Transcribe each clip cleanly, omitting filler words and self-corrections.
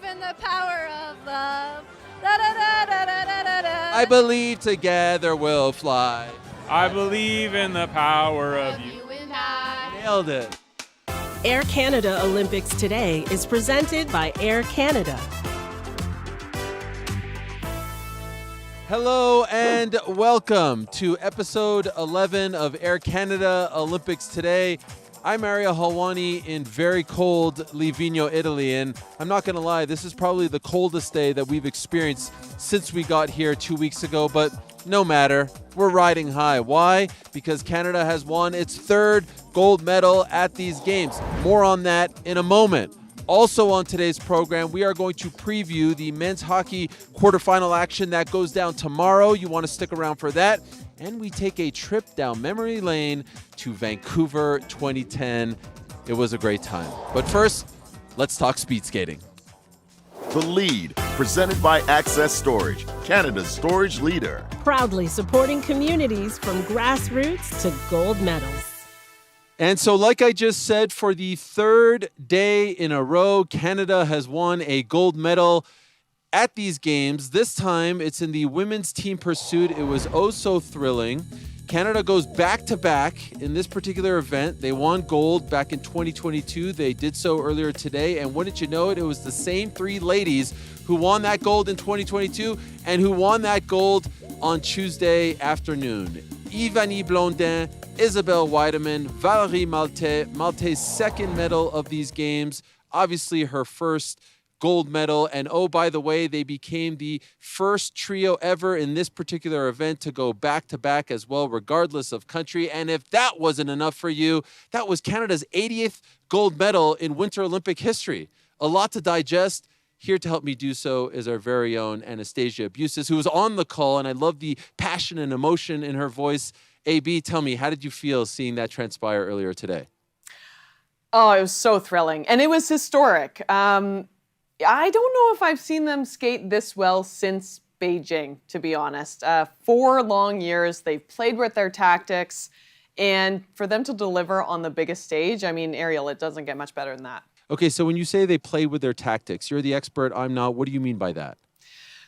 in the power of love. Da, da, da, da, da, da, da. I believe together we'll fly. I believe in the power of you. You and I. Nailed it. Air Canada Olympics Today is presented by Air Canada. Hello and welcome to episode 11 of Air Canada Olympics Today. I'm Ariel Helwani in very cold Livigno, Italy, and I'm not going to lie, this is probably the coldest day that we've experienced since we got here 2 weeks ago, but no matter, we're riding high. Why? Because Canada has won its third gold medal at these games. More on that in a moment. Also on today's program, we are going to preview the men's hockey quarterfinal action that goes down tomorrow. You want to stick around for that. And we take a trip down memory lane to Vancouver 2010. It was a great time. But first, let's talk speed skating. The Lead, presented by Access Storage, Canada's storage leader. Proudly supporting communities from grassroots to gold medals. And so, like I just said, for the third day in a row, Canada has won a gold medal at these games. This time, it's in the women's team pursuit. It was oh so thrilling. Canada goes back-to-back in this particular event. They won gold back in 2022. They did so earlier today. And wouldn't you know it, it was the same three ladies who won that gold in 2022 and who won that gold on Tuesday afternoon. Ivani Blondin, Isabelle Weideman, Valérie Malte. Malte's second medal of these games, obviously her first gold medal. And oh, by the way, they became the first trio ever in this particular event to go back-to-back as well, regardless of country. And if that wasn't enough for you, that was Canada's 80th gold medal in Winter Olympic history. A lot to digest. Here to help me do so is our very own Anastasia Busis, who was on the call, and I love the passion and emotion in her voice. AB, tell me, how did you feel seeing that transpire earlier today? Oh, it was so thrilling, and it was historic. I don't know if I've seen them skate this well since Beijing, to be honest. 4 long years, they've played with their tactics, and for them to deliver on the biggest stage, I mean, Ariel, it doesn't get much better than that. Okay, so when you say they played with their tactics, you're the expert, I'm not. What do you mean by that?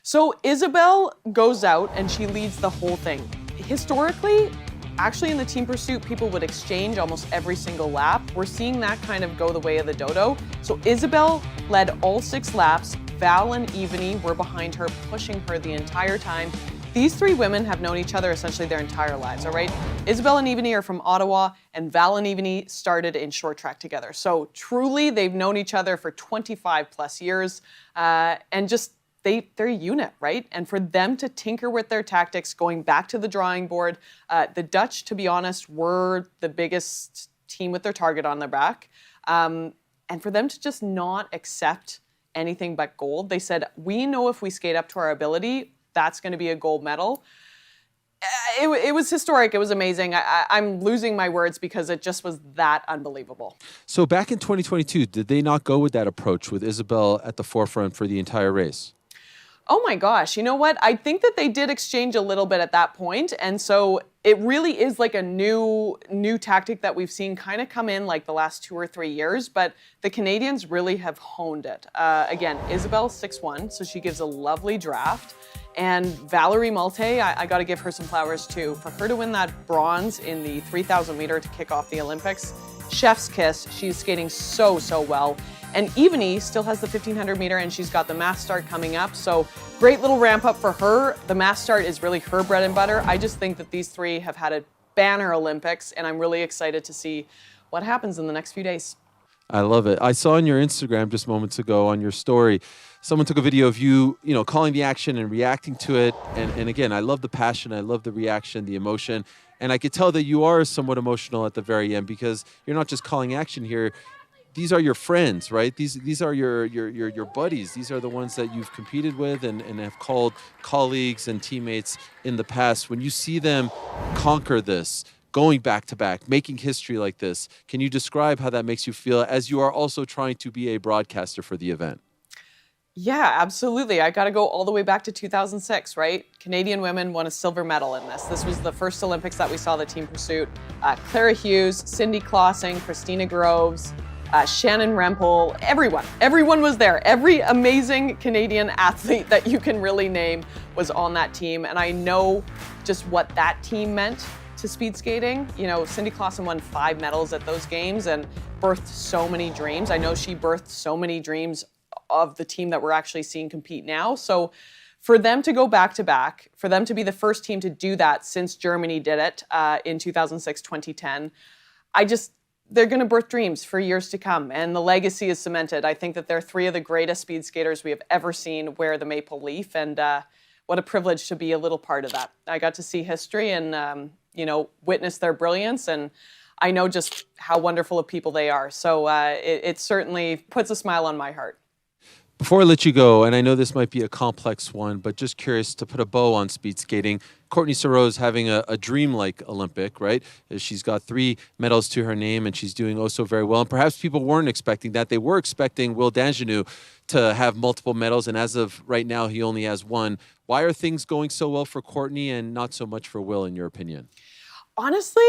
So Isabelle goes out and she leads the whole thing. Historically, actually in the team pursuit, people would exchange almost every single lap. We're seeing that kind of go the way of the dodo. So Isabelle led all 6 laps. Val and Ivani were behind her, pushing her the entire time. These 3 women have known each other essentially their entire lives, all right? Isabelle and Ivani are from Ottawa, and Val and Ivani started in short track together. So truly, they've known each other for 25 plus years, and just they're a unit, right? And for them to tinker with their tactics, going back to the drawing board, the Dutch, to be honest, were the biggest team with their target on their back. And for them to just not accept anything but gold, they said, we know if we skate up to our ability, that's going to be a gold medal. It was historic. It was amazing. I'm losing my words because it just was that unbelievable. So back in 2022, did they not go with that approach with Isabelle at the forefront for the entire race? Oh my gosh, you know what? I think that they did exchange a little bit at that point, and so it really is like a new tactic that we've seen kind of come in like the last 2 or 3 years, but the Canadians really have honed it. Again, Isabelle's 6'1", so she gives a lovely draft, and Valérie Malte, I got to give her some flowers too. For her to win that bronze in the 3,000 meter to kick off the Olympics, chef's kiss. She's skating so well. And Ivani still has the 1,500 meter and she's got the mass start coming up. So great little ramp up for her. The mass start is really her bread and butter. I just think that these 3 have had a banner Olympics, and I'm really excited to see what happens in the next few days. I love it. I saw on your Instagram just moments ago on your story, someone took a video of you, calling the action and reacting to it. And again, I love the passion. I love the reaction, the emotion. And I could tell that you are somewhat emotional at the very end because you're not just calling action here. These are your friends, right? These are your buddies. These are the ones that you've competed with and have called colleagues and teammates in the past. When you see them conquer this, going back to back, making history like this, can you describe how that makes you feel as you are also trying to be a broadcaster for the event? Yeah, absolutely. I got to go all the way back to 2006, right? Canadian women won a silver medal in this. This was the first Olympics that we saw the team pursuit. Clara Hughes, Cindy Klossing, Christina Groves, Shannon Rempel, everyone was there. Every amazing Canadian athlete that you can really name was on that team. And I know just what that team meant to speed skating. You know, Cindy Clausen won 5 medals at those games and birthed so many dreams. I know she birthed so many dreams of the team that we're actually seeing compete now. So for them to go back to back, for them to be the first team to do that since Germany did it in 2006, 2010, they're going to birth dreams for years to come, and the legacy is cemented. I think that they're 3 of the greatest speed skaters we have ever seen wear the maple leaf, and what a privilege to be a little part of that. I got to see history and witness their brilliance, and I know just how wonderful of people they are. So it certainly puts a smile on my heart. Before I let you go, and I know this might be a complex one, but just curious to put a bow on speed skating. Courtney Saro's having a dream-like Olympic, right? She's got 3 medals to her name, and she's doing oh so very well. And perhaps people weren't expecting that. They were expecting Will Danjanu to have multiple medals, and as of right now, he only has 1. Why are things going so well for Courtney and not so much for Will, in your opinion? Honestly,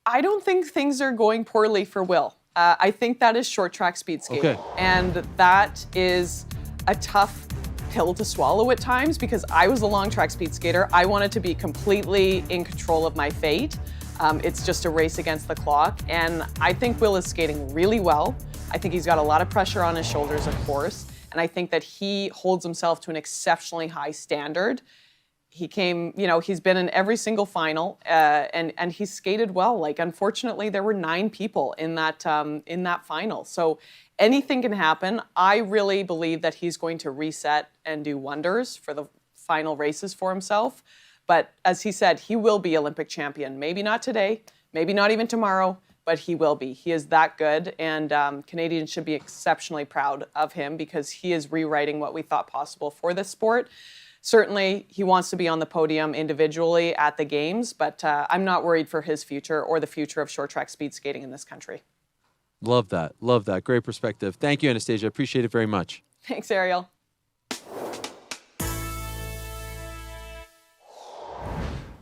I don't think things are going poorly for Will. I think that is short track speed skating. Okay. And that is a tough pill to swallow at times because I was a long track speed skater. I wanted to be completely in control of my fate. It's just a race against the clock. And I think Will is skating really well. I think he's got a lot of pressure on his shoulders, of course. And I think that he holds himself to an exceptionally high standard. He came, he's been in every single final, and he's skated well. Like, unfortunately, there were 9 people in that final. So anything can happen. I really believe that he's going to reset and do wonders for the final races for himself. But as he said, he will be Olympic champion. Maybe not today, maybe not even tomorrow, but he will be. He is that good, and Canadians should be exceptionally proud of him because he is rewriting what we thought possible for this sport. Certainly, he wants to be on the podium individually at the games, but I'm not worried for his future or the future of short track speed skating in this country. Love that. Love that. Great perspective. Thank you, Anastasia. Appreciate it very much. Thanks, Ariel.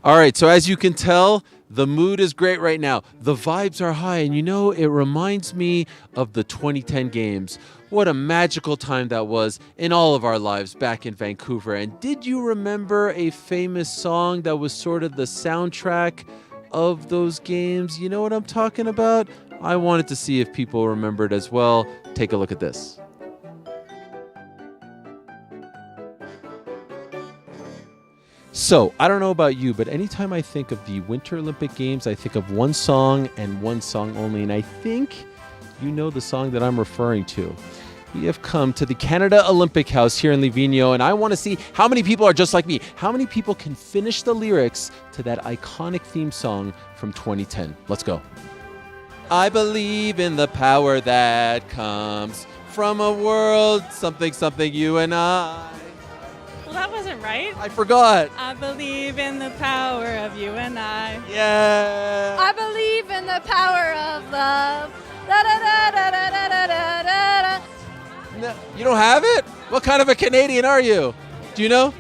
All right, so as you can tell, the mood is great right now. The vibes are high, and it reminds me of the 2010 games. What a magical time that was in all of our lives back in Vancouver. And did you remember a famous song that was sort of the soundtrack of those games? You know what I'm talking about? I wanted to see if people remembered as well. Take a look at this. So, I don't know about you, but anytime I think of the Winter Olympic Games, I think of one song and one song only. And I think you know the song that I'm referring to. We have come to the Canada Olympic House here in Livigno, and I want to see how many people are just like me. How many people can finish the lyrics to that iconic theme song from 2010? Let's go. I believe in the power that comes from a world, something, something, you and I. Well, that wasn't right. I forgot. I believe in the power of you and I. Yeah. I believe in the power of love. Da, da, da, da, da, da, da, da, da. No, you don't have it? What kind of a Canadian are you? Do you know?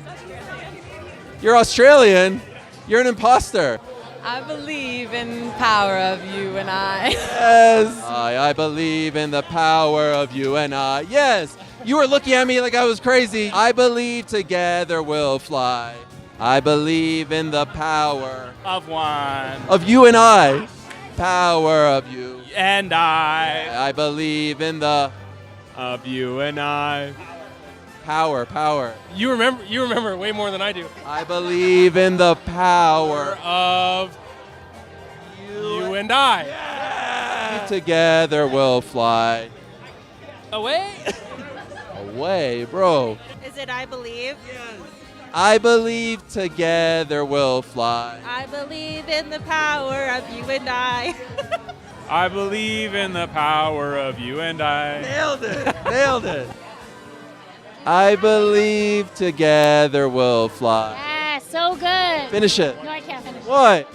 You're Australian. You're an imposter. I believe in the power of you and I. Yes. I believe in the power of you and I. Yes. You were looking at me like I was crazy. I believe together we'll fly. I believe in the power Of one. of you and I. Power of you. And I. I believe in the Of you and I. power. You remember way more than I do. I believe in the power Of you and I. Together we'll fly. Away. Away, bro. Is it I believe? I believe together we'll fly. I believe in the power of you and I. I believe in the power of you and I. Nailed it. Nailed it. I believe together we'll fly. Yeah, so good. Finish it. No, I can't finish. What?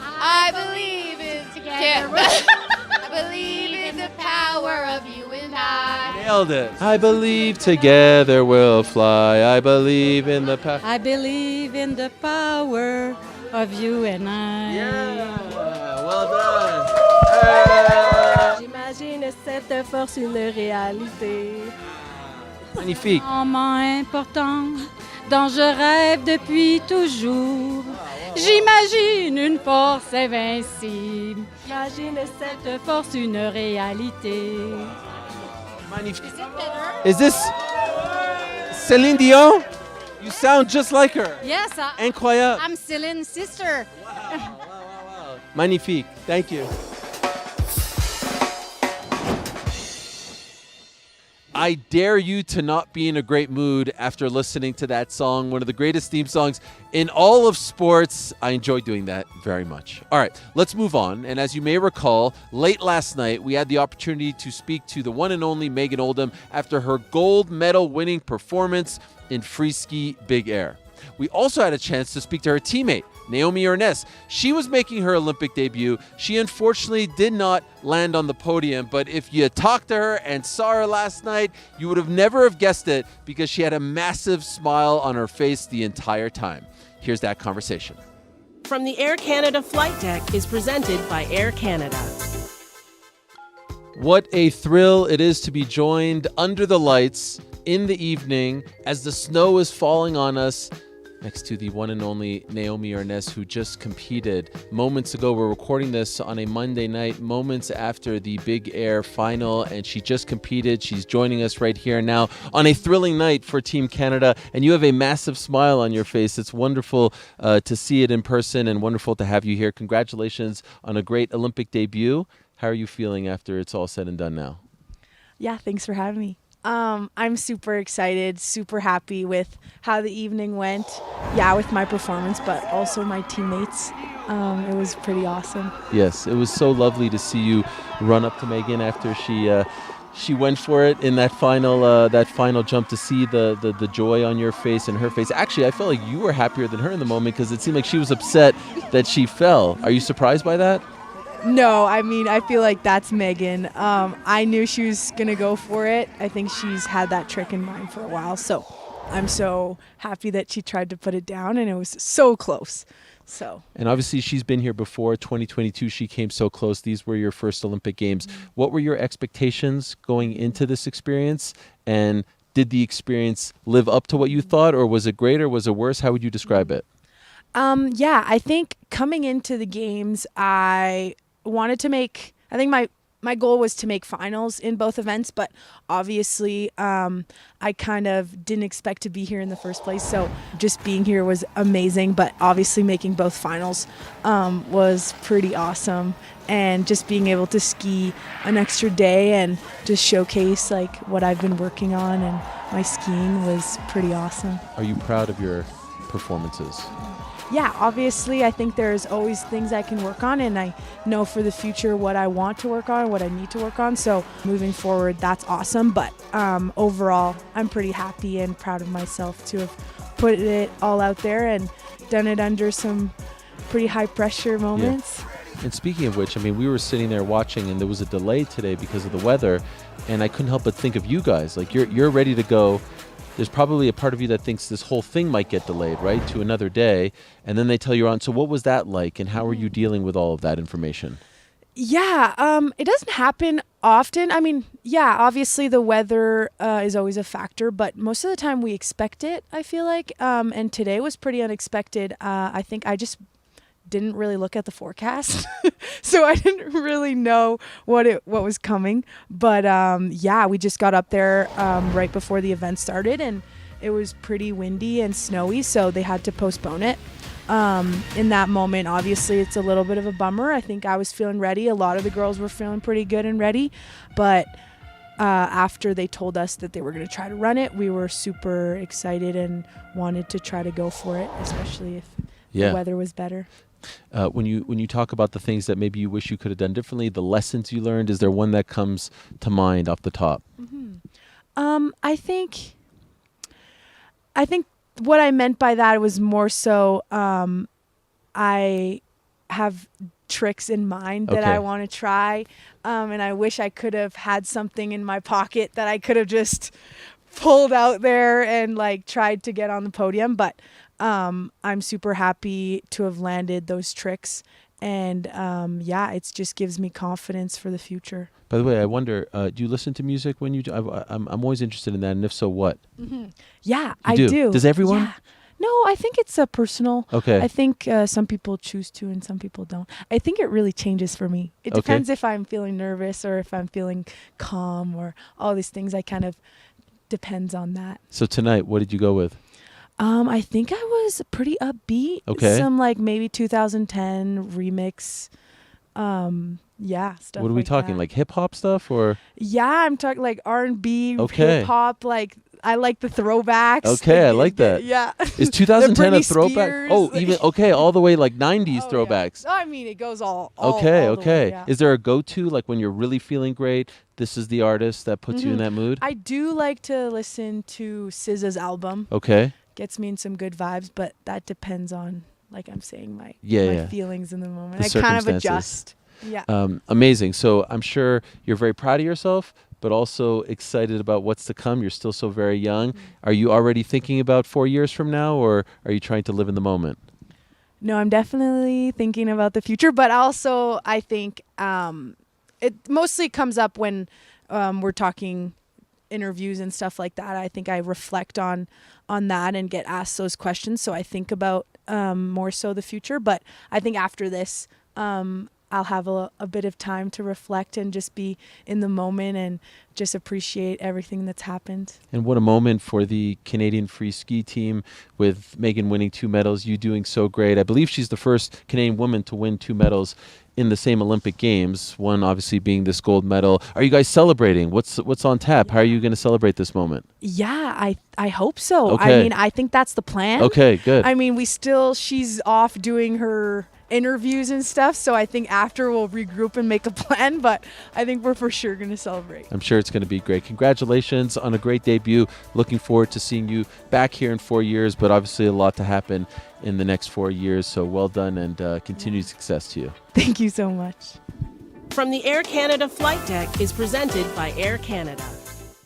I believe in together. I believe in the power of you and I. Nailed it. I believe together we'll fly. I believe in the power. I believe in the power of you and I. Yeah. Well done. Hey. Imagine cette force, une réalité. Magnifique. Moment important dont je rêve depuis toujours. J'imagine une force invincible. Imagine cette force, une réalité. Magnifique. Is this Celine Dion? You sound just like her. Yes, Incroyable. I'm Celine's sister. Magnifique. Thank you. I dare you to not be in a great mood after listening to that song, one of the greatest theme songs in all of sports. I enjoy doing that very much. All right, let's move on. And as you may recall, late last night, we had the opportunity to speak to the one and only Megan Oldham after her gold medal winning performance in free ski big air. We also had a chance to speak to her teammate, Naomi Urness. She was making her Olympic debut. She unfortunately did not land on the podium, but if you talked to her and saw her last night, you would have never have guessed it because she had a massive smile on her face the entire time. Here's that conversation. From the Air Canada flight deck is presented by Air Canada. What a thrill it is to be joined under the lights in the evening as the snow is falling on us next to the one and only Naomi Urness, who just competed moments ago. We're recording this on a Monday night, moments after the Big Air final, and she just competed. She's joining us right here now on a thrilling night for Team Canada, and you have a massive smile on your face. It's wonderful to see it in person and wonderful to have you here. Congratulations on a great Olympic debut. How are you feeling after it's all said and done now? Yeah, thanks for having me. I'm super excited, super happy with how the evening went. Yeah, with my performance, but also my teammates. It was pretty awesome. Yes, it was so lovely to see you run up to Megan after she went for it in that final jump, to see the joy on your face and her face. Actually, I felt like you were happier than her in the moment because it seemed like she was upset that she fell. Are you surprised by that? No, I mean, I feel like that's Megan. I knew she was going to go for it. I think she's had that trick in mind for a while. So I'm so happy that she tried to put it down, and it was so close. And obviously she's been here before. 2022, she came so close. These were your first Olympic Games. Mm-hmm. What were your expectations going into this experience? And did the experience live up to what you thought, or was it great, or was it worse? How would you describe it? Yeah, I think coming into the games, I think my goal was to make finals in both events, but obviously I kind of didn't expect to be here in the first place. So just being here was amazing, but obviously making both finals was pretty awesome. And just being able to ski an extra day and just showcase like what I've been working on and my skiing was pretty awesome. Are you proud of your performances? Yeah, obviously, I think there's always things I can work on, and I know for the future what I want to work on, what I need to work on. So moving forward, that's awesome. But overall, I'm pretty happy and proud of myself to have put it all out there and done it under some pretty high pressure moments. Yeah. And speaking of which, I mean, we were sitting there watching, and there was a delay today because of the weather, and I couldn't help but think of you guys. Like, you're ready to go. There's probably a part of you that thinks this whole thing might get delayed, right, to another day, and then they tell you on. So what was that like, and how are you dealing with all of that information? Yeah, it doesn't happen often. I mean, yeah, obviously the weather is always a factor, but most of the time we expect it, I feel like, and today was pretty unexpected. I think I just didn't really look at the forecast, so I didn't really know what was coming. But yeah, we just got up there right before the event started, and it was pretty windy and snowy, so they had to postpone it. In that moment, obviously, it's a little bit of a bummer. I think I was feeling ready. A lot of the girls were feeling pretty good and ready, but after they told us that they were going to try to run it, we were super excited and wanted to try to go for it, especially if the weather was better. When you talk about the things that maybe you wish you could have done differently, the lessons you learned, is there one that comes to mind off the top? Mm-hmm. I think what I meant by that was more so I have tricks in mind that I want to try, and I wish I could have had something in my pocket that I could have just pulled out there and like tried to get on the podium, but I'm super happy to have landed those tricks And yeah, it just gives me confidence for the future. By the way, I wonder, do you listen to music when you do? I'm always interested in that, and if so, what? Yeah, You I do. Does everyone? Yeah. No, I think it's a personal. Okay. I think some people choose to and some people don't. I think it really changes for me. It depends if I'm feeling nervous or if I'm feeling calm or all these things. I kind of depends on that. So tonight, what did you go with? I think I was pretty upbeat. Okay. Some like maybe 2010 remix. Yeah, stuff. What are we talking? that. Like hip hop stuff or? Yeah, I'm talking like R&B, Okay. hip hop. Like I like the throwbacks. Okay, I like that. Yeah. Is 2010 a Britney throwback? Spears, Oh, like- even okay, all the way like 90s Oh, throwbacks. Yeah. I mean, it goes all Okay, all the okay. way, yeah. Is there a go-to like when you're really feeling great? This is the artist that puts you in that mood. I do like to listen to SZA's album. Okay. Gets me in some good vibes, but that depends on, like I'm saying, my Yeah. feelings in the moment. The I kind of circumstances. adjust. Yeah. Amazing. So I'm sure you're very proud of yourself, but also excited about what's to come. You're still so very young. Are you already thinking about 4 years from now, or are you trying to live in the moment? No, I'm definitely thinking about the future, but also I think it mostly comes up when we're talking interviews and stuff like that. I think I reflect on that and get asked those questions, so I think about more so the future. But I think after this, I'll have a bit of time to reflect and just be in the moment and just appreciate everything that's happened. And what a moment for the Canadian free ski team with Megan winning 2 medals, you doing so great. I believe she's the first Canadian woman to win 2 medals in the same Olympic Games, one obviously being this gold medal. Are you guys celebrating? What's on tap? How are you going to celebrate this moment? Yeah, I hope so. Okay. I mean, I think that's the plan. Okay, good. I mean, she's off doing her interviews and stuff, so I think after we'll regroup and make a plan, but I think we're for sure going to celebrate. I'm sure it's going to be great. Congratulations on a great debut. Looking forward to seeing you back here in 4 years, but obviously a lot to happen in the next 4 years, so well done and continued success to you. Thank you so much. From the Air Canada flight deck is presented by Air Canada.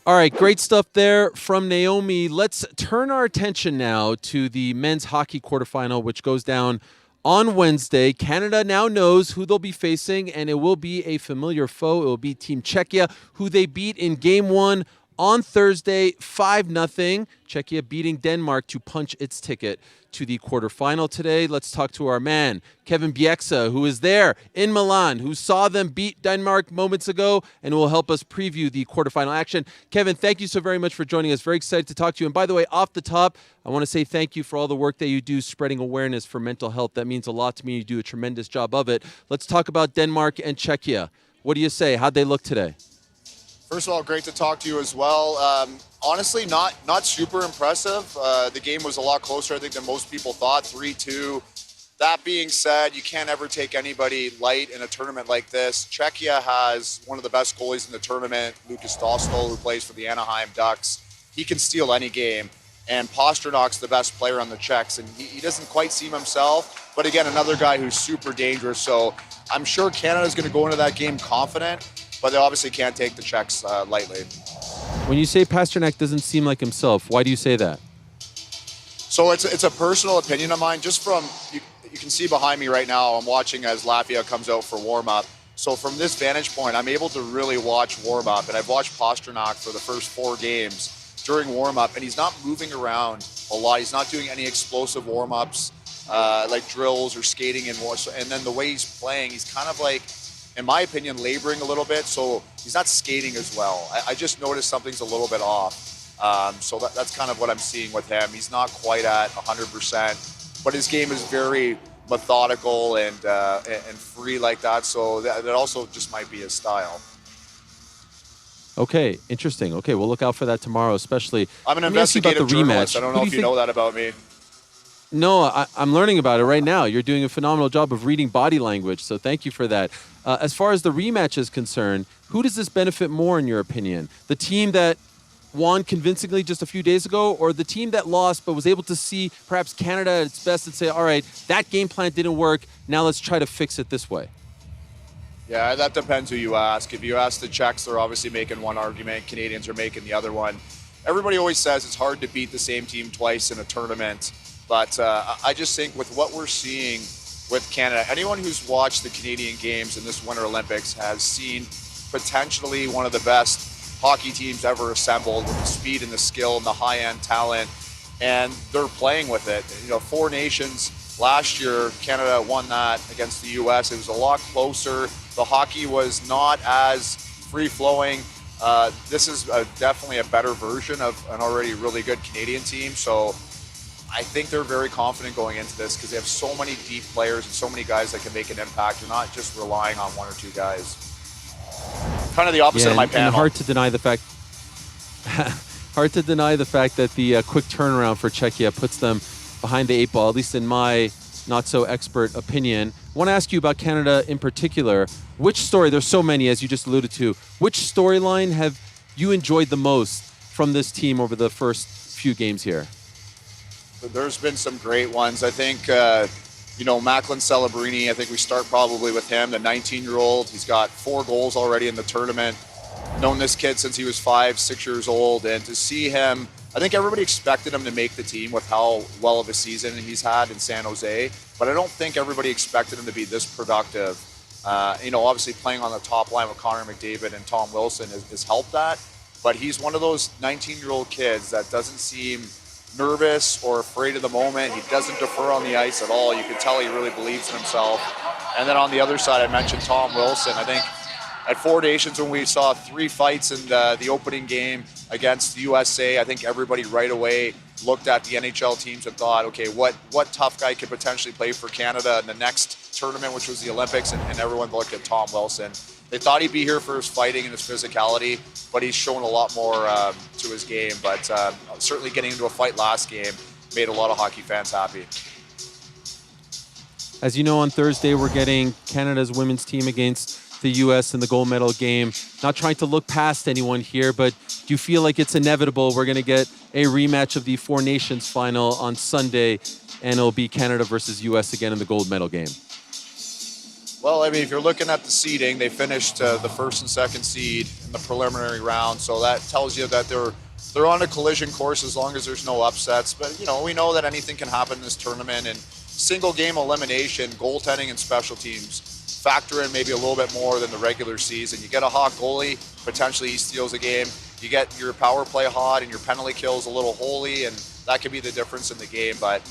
All right, great stuff there from Naomi. Let's turn our attention now to the men's hockey quarterfinal, which goes down on Wednesday. Canada now knows who they'll be facing, and it will be a familiar foe. It will be Team Czechia, who they beat in Game 1 on Thursday, 5-0. Czechia beating Denmark to punch its ticket to the quarterfinal today. Let's talk to our man, Kevin Bieksa, who is there in Milan, who saw them beat Denmark moments ago and will help us preview the quarterfinal action. Kevin, thank you so very much for joining us. Very excited to talk to you. And by the way, off the top, I want to say thank you for all the work that you do spreading awareness for mental health. That means a lot to me. You do a tremendous job of it. Let's talk about Denmark and Czechia. What do you say? How'd they look today? First of all, great to talk to you as well. Honestly, not super impressive. The game was a lot closer, I think, than most people thought, 3-2. That being said, you can't ever take anybody light in a tournament like this. Czechia has one of the best goalies in the tournament, Lukas Dostal, who plays for the Anaheim Ducks. He can steal any game. And Pasternak's the best player on the Czechs, and he doesn't quite seem himself. But again, another guy who's super dangerous. So I'm sure Canada's going to go into that game confident, but they obviously can't take the Czechs lightly. When you say Pasternak doesn't seem like himself, why do you say that? So it's a personal opinion of mine. Just from, you can see behind me right now, I'm watching as Latvia comes out for warm-up. So from this vantage point, I'm able to really watch warm-up, and I've watched Pasternak for the first 4 games during warm-up, and he's not moving around a lot. He's not doing any explosive warm-ups like drills or skating and more. And then the way he's playing, he's kind of like, in my opinion, laboring a little bit. So he's not skating as well. I just noticed something's a little bit off. So that's kind of what I'm seeing with him. He's not quite at 100%, but his game is very methodical and free like that. So that also just might be his style. Okay, interesting. Okay, we'll look out for that tomorrow, especially. I'm an Let me ask you about investigative the journalist. rematch. I don't know if you know that about me. No, I'm learning about it right now. You're doing a phenomenal job of reading body language, so thank you for that. As far as the rematch is concerned, who does this benefit more, in your opinion? The team that won convincingly just a few days ago, or the team that lost but was able to see perhaps Canada at its best and say, all right, that game plan didn't work, now let's try to fix it this way? Yeah, that depends who you ask. If you ask the Czechs, they're obviously making one argument. Canadians are making the other one. Everybody always says it's hard to beat the same team twice in a tournament. But I just think with what we're seeing with Canada. Anyone who's watched the Canadian Games in this Winter Olympics has seen potentially one of the best hockey teams ever assembled, with the speed and the skill and the high-end talent, and they're playing with it. 4 nations last year, Canada won that against the U.S. It was a lot closer. The hockey was not as free-flowing. This is definitely a better version of an already really good Canadian team. So I think they're very confident going into this because they have so many deep players and so many guys that can make an impact. They're not just relying on 1 or 2 guys. Kind of the opposite of my panel. And hard to deny the fact that the quick turnaround for Czechia puts them behind the 8 ball, at least in my not so expert opinion. I want to ask you about Canada in particular. Which story, there's so many as you just alluded to, which storyline have you enjoyed the most from this team over the first few games here? There's been some great ones. I think, Macklin Celebrini, I think we start probably with him, the 19-year-old. He's got 4 goals already in the tournament. Known this kid since he was 5, 6 years old. And to see him, I think everybody expected him to make the team with how well of a season he's had in San Jose. But I don't think everybody expected him to be this productive. Obviously playing on the top line with Connor McDavid and Tom Wilson has helped that. But he's one of those 19-year-old kids that doesn't seem nervous or afraid of the moment. He doesn't defer on the ice at all. You can tell he really believes in himself. And then on the other side, I mentioned Tom Wilson. I think at 4 Nations, when we saw 3 fights in the opening game against the USA, I think everybody right away looked at the NHL teams and thought, okay, what tough guy could potentially play for Canada in the next tournament, which was the Olympics, and everyone looked at Tom Wilson. They thought he'd be here for his fighting and his physicality, but he's shown a lot more to his game. But certainly getting into a fight last game made a lot of hockey fans happy. As you know, on Thursday, we're getting Canada's women's team against the U.S. in the gold medal game. Not trying to look past anyone here, but do you feel like it's inevitable we're going to get a rematch of the 4 Nations final on Sunday, and it'll be Canada versus U.S. again in the gold medal game? Well, if you're looking at the seeding, they finished the first and second seed in the preliminary round, so that tells you that they're on a collision course as long as there's no upsets. But we know that anything can happen in this tournament, and single game elimination, goaltending, and special teams factor in maybe a little bit more than the regular season. You get a hot goalie, potentially he steals a game. You get your power play hot and your penalty kills a little holy, and that could be the difference in the game. But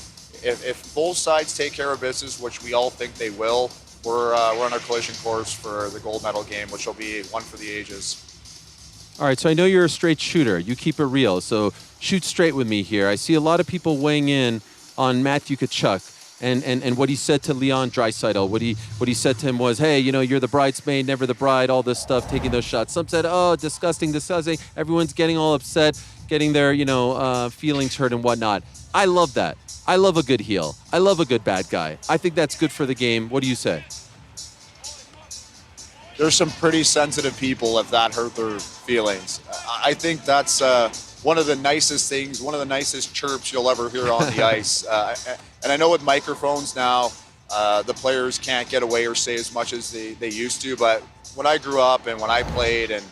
if both sides take care of business, which we all think they will, we're on a collision course for the gold medal game, which will be one for the ages. All right, so I know you're a straight shooter. You keep it real, so shoot straight with me here. I see a lot of people weighing in on Matthew Tkachuk and what he said to Leon Draisaitl. What he said to him was, hey, you're the bridesmaid, never the bride, all this stuff, taking those shots. Some said, oh, disgusting. Everyone's getting all upset, getting their, feelings hurt and whatnot. I love that. I love a good heel. I love a good bad guy. I think that's good for the game. What do you say? There's some pretty sensitive people if that hurt their feelings. I think that's one of the nicest things, one of the nicest chirps you'll ever hear on the ice. And I know with microphones now, the players can't get away or say as much as they used to. But when I grew up and when I played, and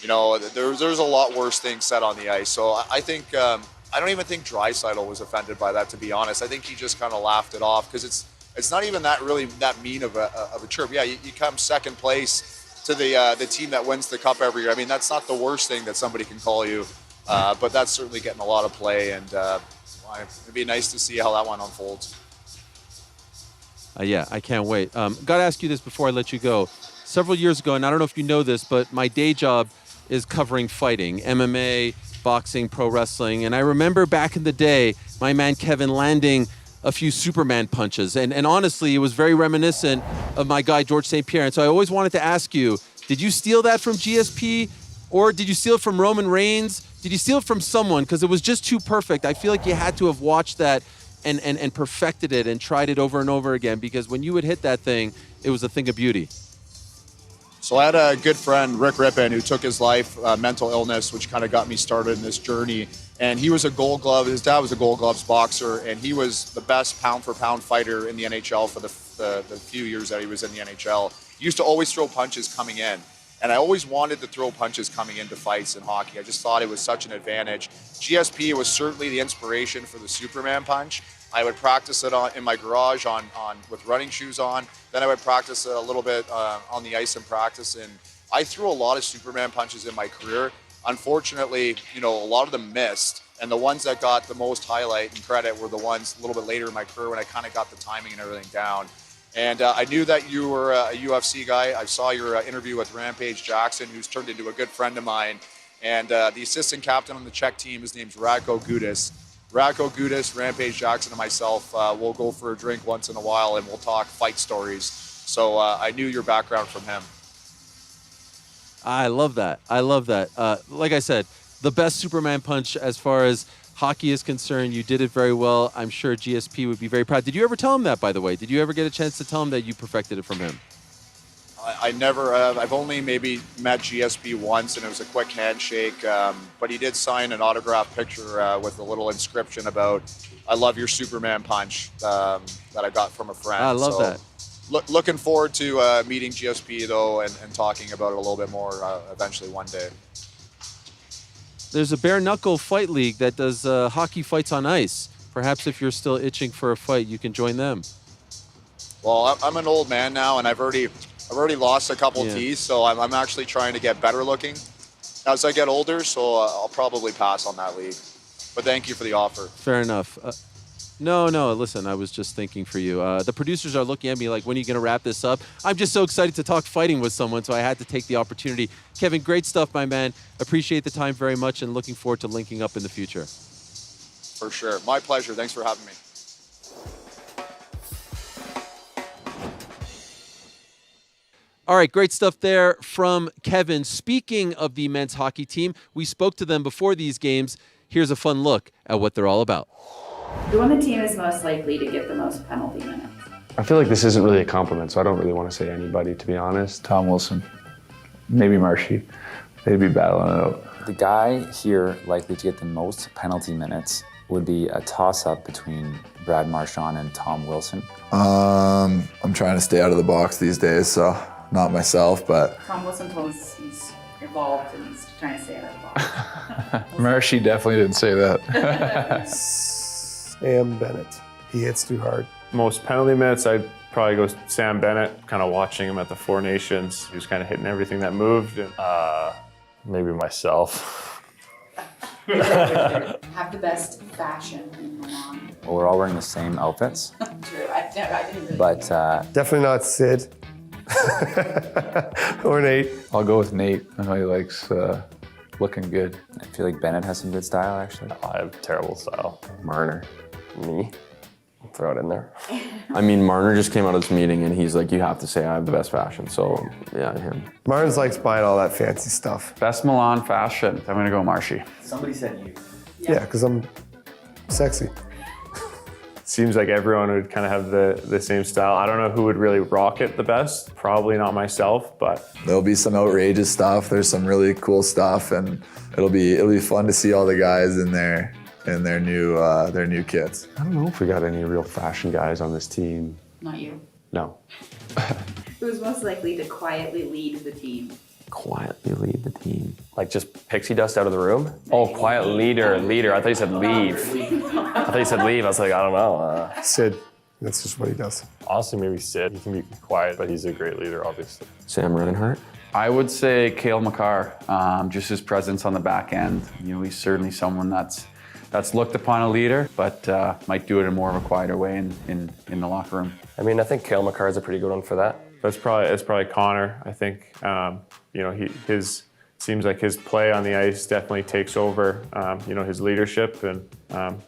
there's a lot worse things said on the ice. So I think I don't even think Draisaitl was offended by that, to be honest. I think he just kind of laughed it off because it's not even that mean of a chirp. Yeah, you come second place to the team that wins the cup every year. I mean, that's not the worst thing that somebody can call you, but that's certainly getting a lot of play, and it'd be nice to see how that one unfolds. Yeah, I can't wait. Got to ask you this before I let you go. Several years ago, and I don't know if you know this, but my day job is covering fighting, MMA, boxing, pro wrestling. And I remember back in the day, my man Kevin landing a few Superman punches. And honestly, it was very reminiscent of my guy, George St. Pierre. And so I always wanted to ask you, did you steal that from GSP? Or did you steal it from Roman Reigns? Did you steal it from someone? Because it was just too perfect. I feel like you had to have watched that and perfected it and tried it over and over again. Because when you would hit that thing, it was a thing of beauty. So I had a good friend, Rick Rippon, who took his life, mental illness, which kind of got me started in this journey. And he was a Gold Glove. His dad was a Gold Gloves boxer, and he was the best pound-for-pound fighter in the NHL for the few years that he was in the NHL. He used to always throw punches coming in. And I always wanted to throw punches coming into fights in hockey. I just thought it was such an advantage. GSP was certainly the inspiration for the Superman punch. I would practice it in my garage with running shoes on. Then I would practice it a little bit on the ice in practice. And I threw a lot of Superman punches in my career. Unfortunately, a lot of them missed. And the ones that got the most highlight and credit were the ones a little bit later in my career when I kind of got the timing and everything down. And I knew that you were a UFC guy. I saw your interview with Rampage Jackson, who's turned into a good friend of mine. And the assistant captain on the Czech team, his name's Radko Gudas. Radko Gudas, Rampage Jackson, and myself will go for a drink once in a while and we'll talk fight stories. So I knew your background from him. I love that. Like I said, the best Superman punch as far as hockey is concerned. You did it very well. I'm sure GSP would be very proud. Did you ever tell him that, by the way? Did you ever get a chance to tell him that you perfected it from him? I never have. I've only maybe met GSP once, and it was a quick handshake. But he did sign an autographed picture with a little inscription about "I love your Superman punch" that I got from a friend. I love that. Looking forward to meeting GSP though, and talking about it a little bit more eventually one day. There's a bare knuckle fight league that does hockey fights on ice. Perhaps if you're still itching for a fight, you can join them. Well, I'm an old man now, and I've already lost a couple teeth, so I'm actually trying to get better looking as I get older. So I'll probably pass on that league. But thank you for the offer. Fair enough. No, listen, I was just thinking for you. The producers are looking at me like, when are you going to wrap this up? I'm just so excited to talk fighting with someone, so I had to take the opportunity. Kevin, great stuff, my man. Appreciate the time very much and looking forward to linking up in the future. For sure. My pleasure. Thanks for having me. All right, great stuff there from Kevin. Speaking of the men's hockey team, we spoke to them before these games. Here's a fun look at what they're all about. Who on the team is most likely to get the most penalty minutes? I feel like this isn't really a compliment, so I don't really want to say anybody, to be honest. Tom Wilson, maybe Marshy. They'd be battling it out. The guy here likely to get the most penalty minutes would be a toss-up between Brad Marchand and Tom Wilson. I'm trying to stay out of the box these days, so not myself, but... Tom Wilson told us he's evolved and he's trying to stay out of the box. Marshy definitely didn't say that. Sam Bennett. He hits too hard. Most penalty minutes, I'd probably go Sam Bennett, kind of watching him at the Four Nations. He was kind of hitting everything that moved. And, maybe myself. Have the best fashion in Milan. Well, we're all wearing the same outfits. True, I didn't really But definitely not Sid. Or Nate. I'll go with Nate. I know he likes looking good. I feel like Bennett has some good style, actually. I have terrible style. Marner. Me? I'll throw it in there. I mean, Marner just came out of this meeting and he's like, you have to say I have the best fashion. So, yeah, him. Martin's likes buying all that fancy stuff. Best Milan fashion. I'm gonna go Marshy. Somebody said you. Yeah, because I'm sexy. seems like everyone would kind of have the same style. I don't know who would really rock it the best. Probably not myself, but there'll be some outrageous stuff. There's some really cool stuff, and it'll be fun to see all the guys in their new kits. I don't know if we got any real fashion guys on this team. Not you. No. Who's most likely to quietly lead the team? Quietly lead the team. Like just pixie dust out of the room? Oh, quiet leader. I thought you said leave. I thought you said leave. I was like, I don't know. Sid. That's just what he does. Honestly, maybe Sid. He can be quiet, but he's a great leader, obviously. Sam Reinhart? I would say Cale Makar. Just his presence on the back end. You know, he's certainly someone that's looked upon a leader, but might do it in more of a quieter way in the locker room. I mean, I think Cale Makar is a pretty good one for that. It's probably Connor. I think his seems like his play on the ice definitely takes over. His leadership, and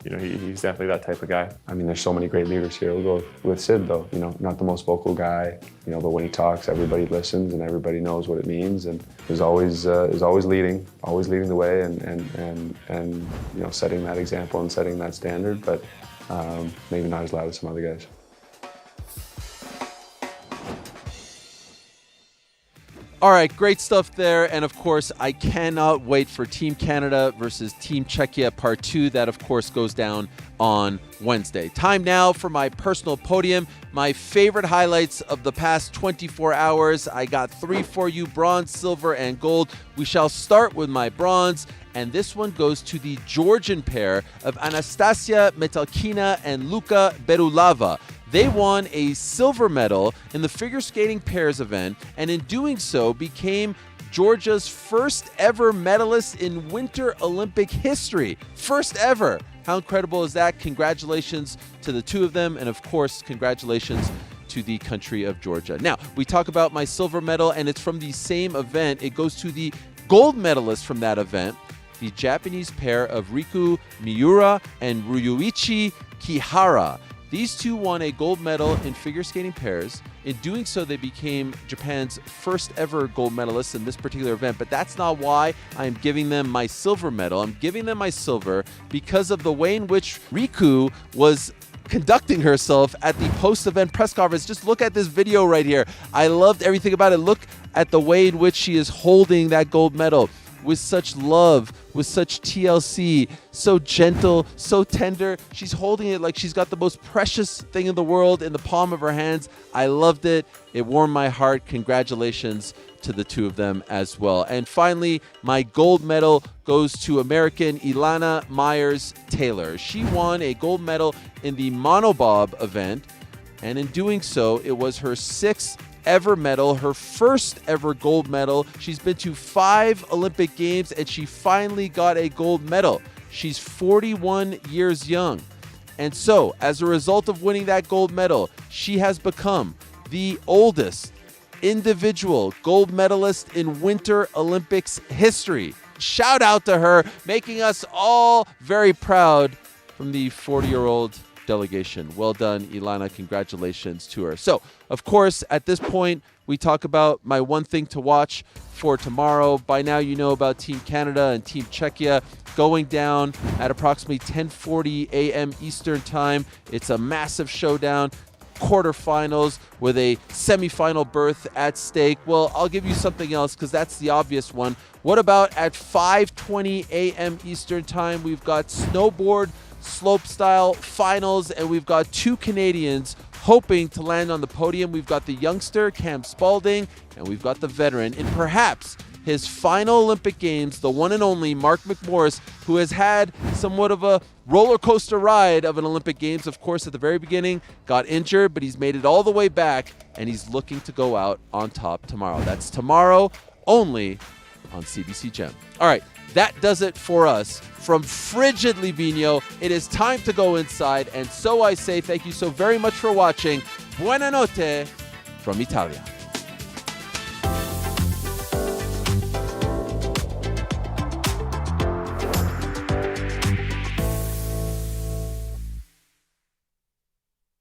he's definitely that type of guy. I mean, there's so many great leaders here. We'll go with Sid though. Not the most vocal guy. But when he talks, everybody listens and everybody knows what it means, and is always leading the way, and setting that example and setting that standard. But maybe not as loud as some other guys. All right, great stuff there. And of course, I cannot wait for Team Canada versus Team Czechia Part 2. That, of course, goes down on Wednesday. Time now for my personal podium. My favorite highlights of the past 24 hours. I got 3 for you, bronze, silver, and gold. We shall start with my bronze. And this one goes to the Georgian pair of Anastasia Metalkina and Luka Berulava. They won a silver medal in the figure skating pairs event, and in doing so became Georgia's first ever medalist in Winter Olympic history. First ever. How incredible is that? Congratulations to the two of them, and of course, congratulations to the country of Georgia. Now, we talk about my silver medal, and it's from the same event. It goes to the gold medalist from that event, the Japanese pair of Riku Miura and Ryuichi Kihara. These two won a gold medal in figure skating pairs. In doing so, they became Japan's first ever gold medalist in this particular event. But that's not why I'm giving them my silver medal. I'm giving them my silver because of the way in which Riku was conducting herself at the post-event press conference. Just look at this video right here. I loved everything about it. Look at the way in which she is holding that gold medal with such love, with such TLC, so gentle, so tender. She's holding it like she's got the most precious thing in the world in the palm of her hands. I loved it. It warmed my heart. Congratulations to the two of them as well. And finally, my gold medal goes to American Ilana Myers-Taylor. She won a gold medal in the monobob event, and in doing so, it was her 6th ever medal, her first ever gold medal. She's been to 5 Olympic Games, and she finally got a gold medal. She's 41 years young. And so, as a result of winning that gold medal, she has become the oldest individual gold medalist in Winter Olympics history. Shout out to her, making us all very proud from the 40-year-old delegation. Well done, Ilana. Congratulations to her. So, of course, at this point, we talk about my one thing to watch for tomorrow. By now, you know about Team Canada and Team Czechia going down at approximately 10:40 a.m. Eastern Time. It's a massive showdown. Quarterfinals with a semifinal berth at stake. Well, I'll give you something else because that's the obvious one. What about at 5:20 a.m. Eastern Time? We've got snowboard slopestyle finals, and we've got 2 Canadians hoping to land on the podium. We've got the youngster Cam Spalding, and we've got the veteran in perhaps his final Olympic Games, the one and only Mark McMorris, who has had somewhat of a roller coaster ride of an Olympic Games. Of course, at the very beginning, got injured, but he's made it all the way back, and he's looking to go out on top tomorrow. That's tomorrow only on CBC Gem. All right, that does it for us from frigid Livigno. It is time to go inside, and so I say thank you so very much for watching. Buonanotte from Italia.